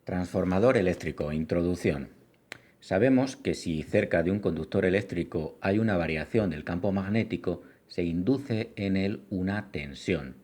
Transformador eléctrico. Introducción. Sabemos que si cerca de un conductor eléctrico hay una variación del campo magnético, se induce en él una tensión.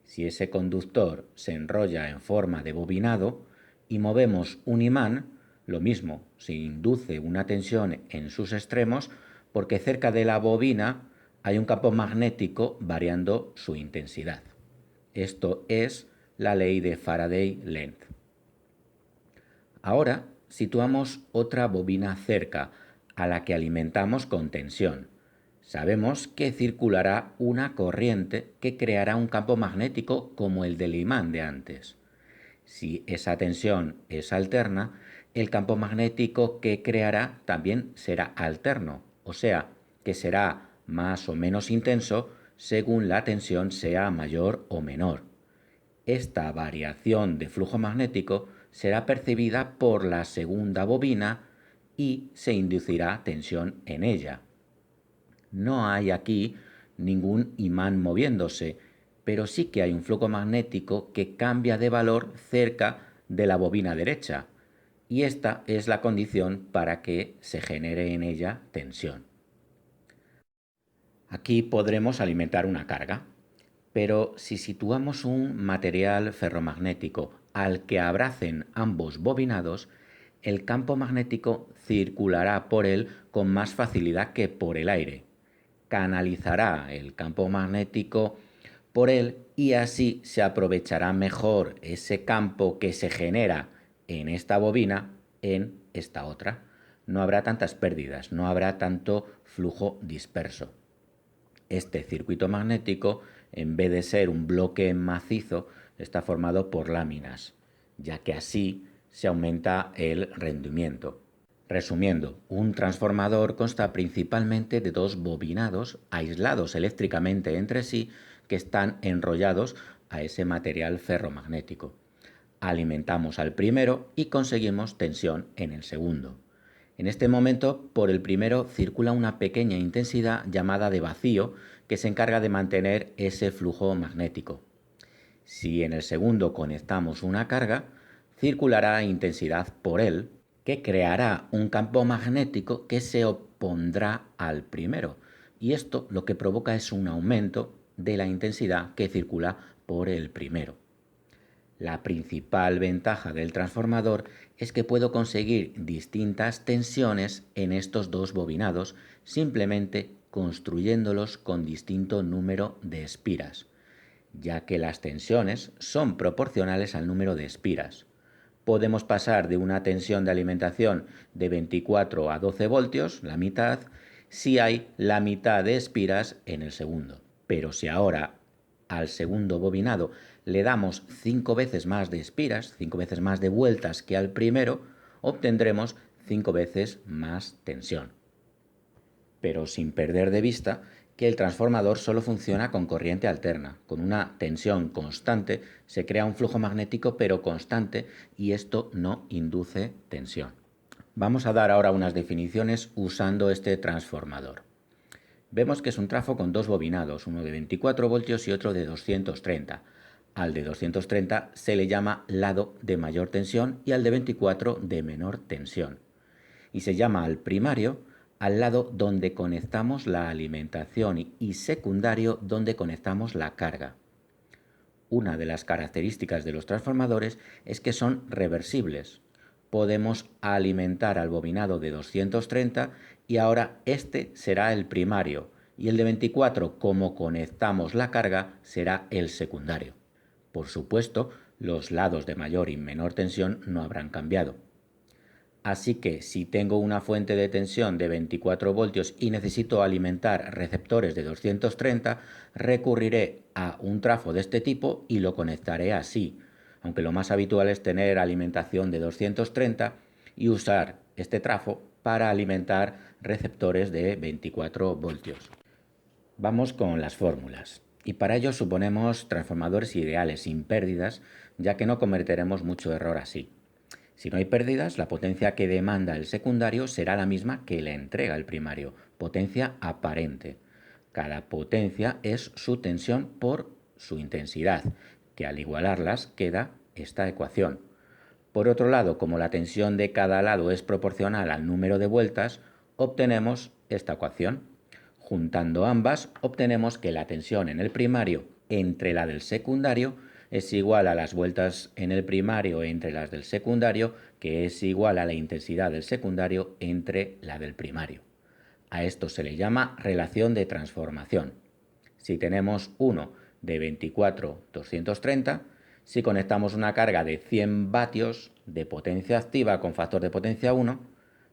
Si ese conductor se enrolla en forma de bobinado y movemos un imán, lo mismo, se induce una tensión en sus extremos porque cerca de la bobina hay un campo magnético variando su intensidad. Esto es la ley de Faraday-Lenz. Ahora situamos otra bobina cerca, a la que alimentamos con tensión. Sabemos que circulará una corriente que creará un campo magnético como el del imán de antes. Si esa tensión es alterna, el campo magnético que creará también será alterno, o sea, que será más o menos intenso según la tensión sea mayor o menor. Esta variación de flujo magnético será percibida por la segunda bobina y se inducirá tensión en ella. No hay aquí ningún imán moviéndose, pero sí que hay un flujo magnético que cambia de valor cerca de la bobina derecha, y esta es la condición para que se genere en ella tensión. Aquí podremos alimentar una carga, pero si situamos un material ferromagnético al que abracen ambos bobinados, el campo magnético circulará por él con más facilidad que por el aire. Canalizará el campo magnético por él y así se aprovechará mejor ese campo que se genera en esta bobina en esta otra. No habrá tantas pérdidas, no habrá tanto flujo disperso. Este circuito magnético, en vez de ser un bloque macizo, está formado por láminas, ya que así se aumenta el rendimiento. Resumiendo, un transformador consta principalmente de dos bobinados aislados eléctricamente entre sí que están enrollados a ese material ferromagnético. Alimentamos al primero y conseguimos tensión en el segundo. En este momento, por el primero circula una pequeña intensidad llamada de vacío que se encarga de mantener ese flujo magnético. Si en el segundo conectamos una carga, circulará intensidad por él, que creará un campo magnético que se opondrá al primero. Y esto lo que provoca es un aumento de la intensidad que circula por el primero. La principal ventaja del transformador es que puedo conseguir distintas tensiones en estos dos bobinados simplemente construyéndolos con distinto número de espiras, ya que las tensiones son proporcionales al número de espiras. Podemos pasar de una tensión de alimentación de 24 a 12 voltios, la mitad, si hay la mitad de espiras en el segundo. Pero si ahora al segundo bobinado le damos 5 veces más de espiras, 5 veces más de vueltas que al primero, obtendremos 5 veces más tensión. Pero sin perder de vista que el transformador solo funciona con corriente alterna. Con una tensión constante se crea un flujo magnético pero constante y esto no induce tensión. Vamos a dar ahora unas definiciones usando este transformador. Vemos que es un trafo con dos bobinados, uno de 24 voltios y otro de 230. Al de 230 se le llama lado de mayor tensión y al de 24 de menor tensión. Y se llama al primario al lado donde conectamos la alimentación y secundario donde conectamos la carga. Una de las características de los transformadores es que son reversibles. Podemos alimentar al bobinado de 230 y ahora este será el primario y el de 24, como conectamos la carga, será el secundario. Por supuesto, los lados de mayor y menor tensión no habrán cambiado. Así que si tengo una fuente de tensión de 24 voltios y necesito alimentar receptores de 230, recurriré a un trafo de este tipo y lo conectaré así, aunque lo más habitual es tener alimentación de 230 y usar este trafo para alimentar receptores de 24 voltios. Vamos con las fórmulas. Y para ello suponemos transformadores ideales sin pérdidas, ya que no cometeremos mucho error así. Si no hay pérdidas, la potencia que demanda el secundario será la misma que le entrega el primario, potencia aparente. Cada potencia es su tensión por su intensidad, que al igualarlas queda esta ecuación. Por otro lado, como la tensión de cada lado es proporcional al número de vueltas, obtenemos esta ecuación. Juntando ambas, obtenemos que la tensión en el primario entre la del secundario es igual a las vueltas en el primario entre las del secundario, que es igual a la intensidad del secundario entre la del primario. A esto se le llama relación de transformación. Si tenemos uno de 24-230, si conectamos una carga de 100 vatios de potencia activa con factor de potencia 1,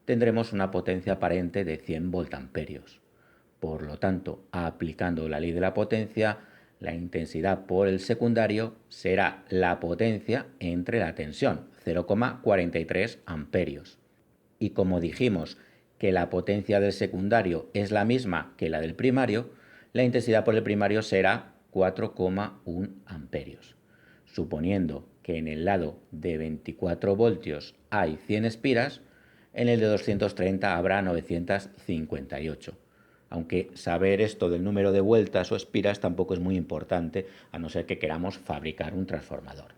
tendremos una potencia aparente de 100 voltamperios. Por lo tanto, aplicando la ley de la potencia, la intensidad por el secundario será la potencia entre la tensión, 0,43 amperios. Y como dijimos que la potencia del secundario es la misma que la del primario, la intensidad por el primario será 4,1 amperios. Suponiendo que en el lado de 24 voltios hay 100 espiras, en el de 230 habrá 958. Aunque saber esto del número de vueltas o espiras tampoco es muy importante, a no ser que queramos fabricar un transformador.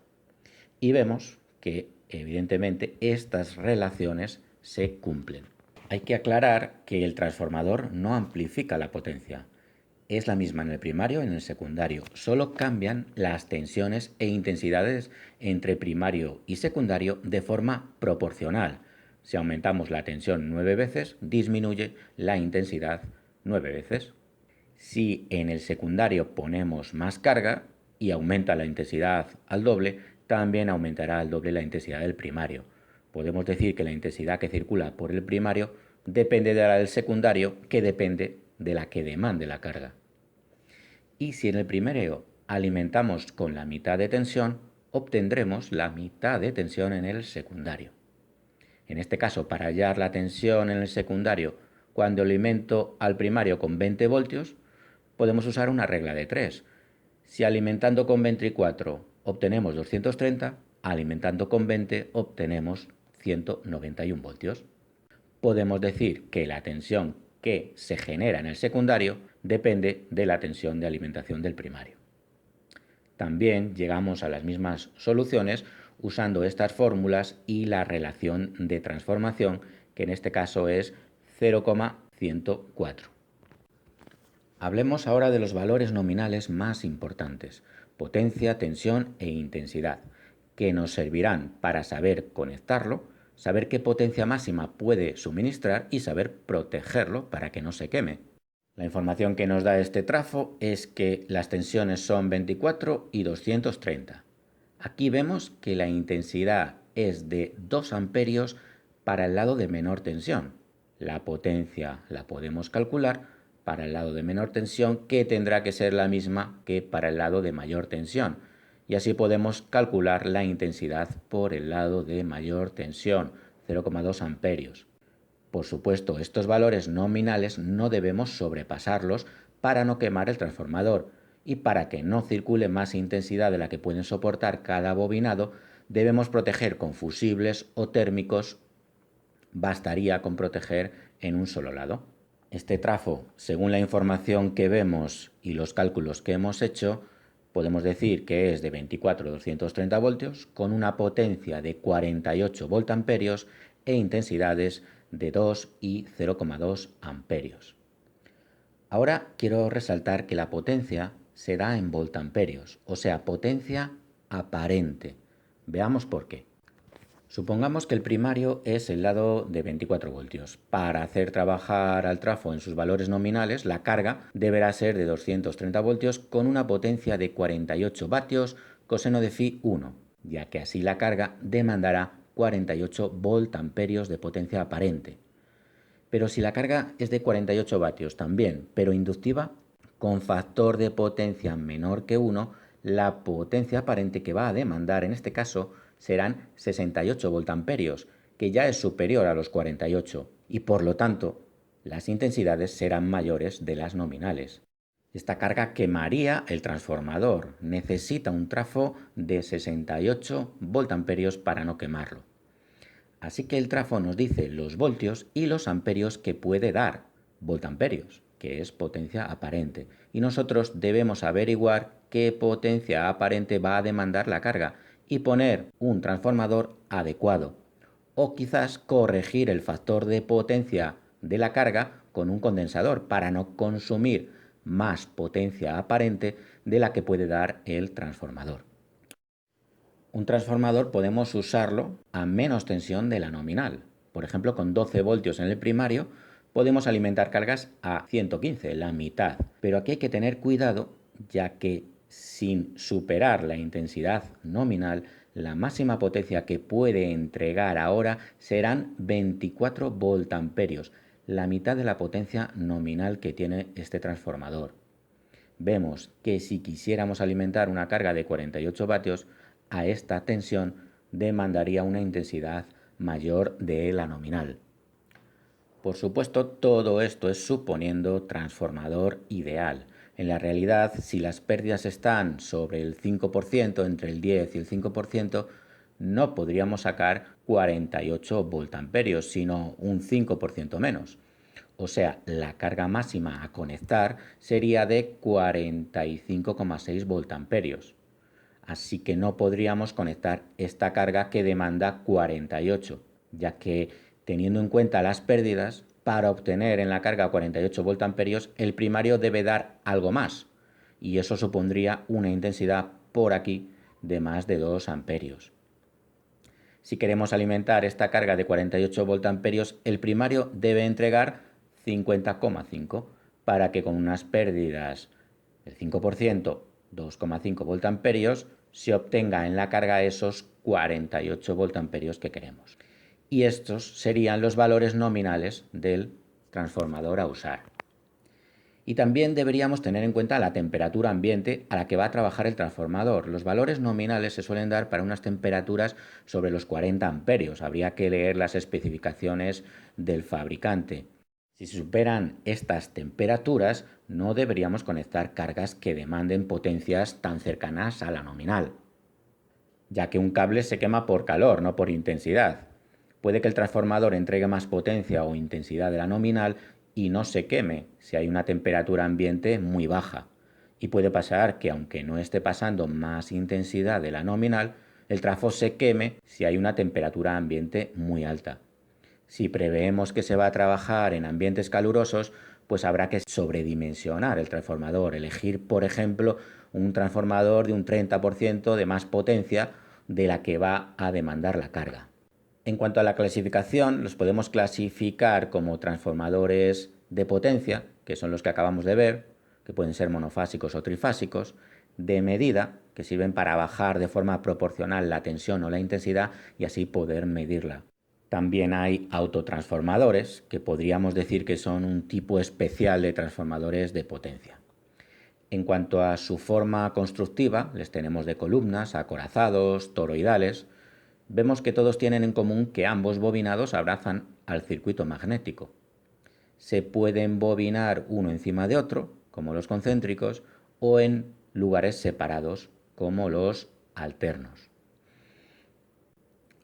Y vemos que, evidentemente, estas relaciones se cumplen. Hay que aclarar que el transformador no amplifica la potencia. Es la misma en el primario y en el secundario, solo cambian las tensiones e intensidades entre primario y secundario de forma proporcional. Si aumentamos la tensión 9 veces, disminuye la intensidad 9 veces. Si en el secundario ponemos más carga y aumenta la intensidad al doble, también aumentará al doble la intensidad del primario. Podemos decir que la intensidad que circula por el primario depende de la del secundario, que depende de la que demande la carga. Y si en el primario alimentamos con la mitad de tensión, obtendremos la mitad de tensión en el secundario. En este caso, para hallar la tensión en el secundario cuando alimento al primario con 20 voltios, podemos usar una regla de 3. Si alimentando con 24 obtenemos 230, alimentando con 20 obtenemos 191 voltios. Podemos decir que la tensión que se genera en el secundario depende de la tensión de alimentación del primario. También llegamos a las mismas soluciones usando estas fórmulas y la relación de transformación, que en este caso es 0,104. Hablemos ahora de los valores nominales más importantes, potencia, tensión e intensidad, que nos servirán para saber conectarlo, saber qué potencia máxima puede suministrar y saber protegerlo para que no se queme. La información que nos da este trafo es que las tensiones son 24 y 230. Aquí vemos que la intensidad es de 2 amperios para el lado de menor tensión. La potencia la podemos calcular para el lado de menor tensión, que tendrá que ser la misma que para el lado de mayor tensión. Y así podemos calcular la intensidad por el lado de mayor tensión, 0,2 amperios. Por supuesto, estos valores nominales no debemos sobrepasarlos para no quemar el transformador, y para que no circule más intensidad de la que pueden soportar cada bobinado, debemos proteger con fusibles o térmicos. Bastaría con proteger en un solo lado. Este trafo, según la información que vemos y los cálculos que hemos hecho, podemos decir que es de 24 a 230 voltios con una potencia de 48 voltamperios e intensidades de 2 y 0,2 amperios. Ahora quiero resaltar que la potencia se da en voltamperios, o sea, potencia aparente. Veamos por qué. Supongamos que el primario es el lado de 24 voltios. Para hacer trabajar al trafo en sus valores nominales, la carga deberá ser de 230 voltios con una potencia de 48 vatios coseno de phi 1, ya que así la carga demandará 48 voltamperios de potencia aparente. Pero si la carga es de 48 vatios también, pero inductiva, con factor de potencia menor que 1, la potencia aparente que va a demandar en este caso serán 68 voltamperios, que ya es superior a los 48, y por lo tanto las intensidades serán mayores de las nominales. Esta carga quemaría el transformador, necesita un trafo de 68 voltamperios para no quemarlo. Así que el trafo nos dice los voltios y los amperios que puede dar, voltamperios, que es potencia aparente. Y nosotros debemos averiguar qué potencia aparente va a demandar la carga, y poner un transformador adecuado, o quizás corregir el factor de potencia de la carga con un condensador para no consumir más potencia aparente de la que puede dar el transformador. Un transformador podemos usarlo a menos tensión de la nominal. Por ejemplo, con 12 voltios en el primario podemos alimentar cargas a 115, la mitad. Pero aquí hay que tener cuidado, ya que sin superar la intensidad nominal, la máxima potencia que puede entregar ahora serán 24 voltamperios, la mitad de la potencia nominal que tiene este transformador. Vemos que si quisiéramos alimentar una carga de 48 vatios, a esta tensión demandaría una intensidad mayor de la nominal. Por supuesto, todo esto es suponiendo transformador ideal. En la realidad, si las pérdidas están sobre el 5%, entre el 10 y el 5%, no podríamos sacar 48 voltamperios, sino un 5% menos. O sea, la carga máxima a conectar sería de 45,6 voltamperios. Así que no podríamos conectar esta carga que demanda 48, ya que teniendo en cuenta las pérdidas, para obtener en la carga 48 voltamperios, el primario debe dar algo más, y eso supondría una intensidad por aquí de más de 2 amperios. Si queremos alimentar esta carga de 48 voltamperios, el primario debe entregar 50,5 para que con unas pérdidas del 5%, 2,5 voltamperios, se obtenga en la carga esos 48 voltamperios que queremos. Y estos serían los valores nominales del transformador a usar. Y también deberíamos tener en cuenta la temperatura ambiente a la que va a trabajar el transformador. Los valores nominales se suelen dar para unas temperaturas sobre los 40 amperios. Habría que leer las especificaciones del fabricante. Si se superan estas temperaturas, no deberíamos conectar cargas que demanden potencias tan cercanas a la nominal, ya que un cable se quema por calor, no por intensidad. Puede que el transformador entregue más potencia o intensidad de la nominal y no se queme si hay una temperatura ambiente muy baja. Y puede pasar que, aunque no esté pasando más intensidad de la nominal, el trafo se queme si hay una temperatura ambiente muy alta. Si preveemos que se va a trabajar en ambientes calurosos, pues habrá que sobredimensionar el transformador, elegir, por ejemplo, un transformador de un 30% de más potencia de la que va a demandar la carga. En cuanto a la clasificación, los podemos clasificar como transformadores de potencia, que son los que acabamos de ver, que pueden ser monofásicos o trifásicos, de medida, que sirven para bajar de forma proporcional la tensión o la intensidad y así poder medirla. También hay autotransformadores, que podríamos decir que son un tipo especial de transformadores de potencia. En cuanto a su forma constructiva, les tenemos de columnas, acorazados, toroidales. Vemos que todos tienen en común que ambos bobinados abrazan al circuito magnético. Se pueden bobinar uno encima de otro, como los concéntricos, o en lugares separados, como los alternos.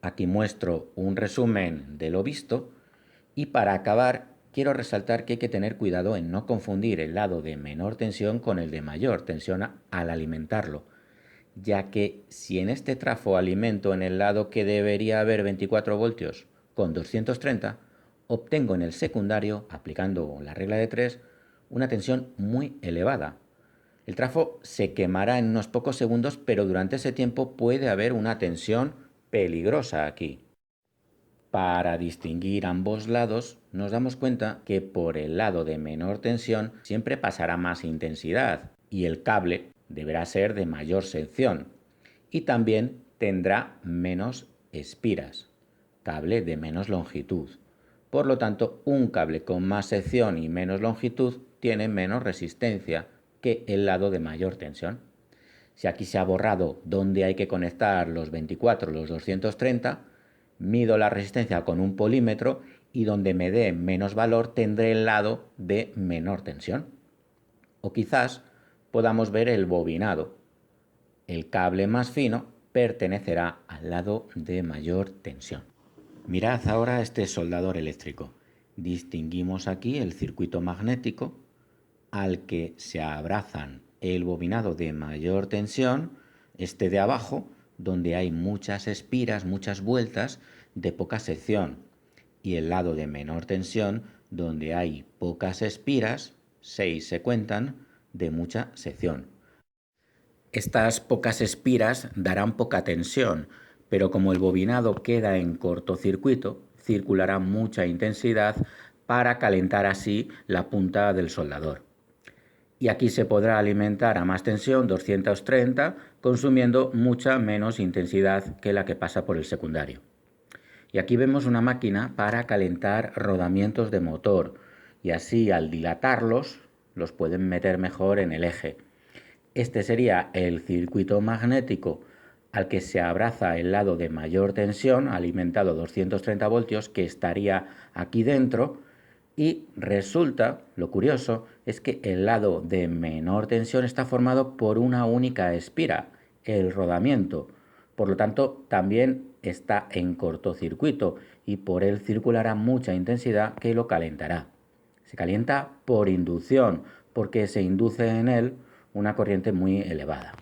Aquí muestro un resumen de lo visto y para acabar quiero resaltar que hay que tener cuidado en no confundir el lado de menor tensión con el de mayor tensión al alimentarlo, ya que si en este trafo alimento en el lado que debería haber 24 voltios con 230, obtengo en el secundario, aplicando la regla de 3, una tensión muy elevada. El trafo se quemará en unos pocos segundos, pero durante ese tiempo puede haber una tensión peligrosa aquí. Para distinguir ambos lados, nos damos cuenta que por el lado de menor tensión siempre pasará más intensidad y el cable deberá ser de mayor sección y también tendrá menos espiras, cable de menos longitud. Por lo tanto, un cable con más sección y menos longitud tiene menos resistencia que el lado de mayor tensión. Si aquí se ha borrado dónde hay que conectar los 24 o los 230, mido la resistencia con un polímetro y donde me dé menos valor tendré el lado de menor tensión. O quizás podamos ver el bobinado. El cable más fino pertenecerá al lado de mayor tensión. Mirad ahora este soldador eléctrico. Distinguimos aquí el circuito magnético al que se abrazan el bobinado de mayor tensión, este de abajo, donde hay muchas espiras, muchas vueltas de poca sección, y el lado de menor tensión, donde hay pocas espiras, 6 se cuentan, de mucha sección. Estas pocas espiras darán poca tensión, pero como el bobinado queda en cortocircuito, circulará mucha intensidad para calentar así la punta del soldador. Y aquí se podrá alimentar a más tensión, 230, consumiendo mucha menos intensidad que la que pasa por el secundario. Y aquí vemos una máquina para calentar rodamientos de motor, y así al dilatarlos los pueden meter mejor en el eje. Este sería el circuito magnético al que se abraza el lado de mayor tensión, alimentado 230 voltios, que estaría aquí dentro, y resulta, lo curioso, es que el lado de menor tensión está formado por una única espira, el rodamiento. Por lo tanto, también está en cortocircuito y por él circulará mucha intensidad que lo calentará. Se calienta por inducción, porque se induce en él una corriente muy elevada.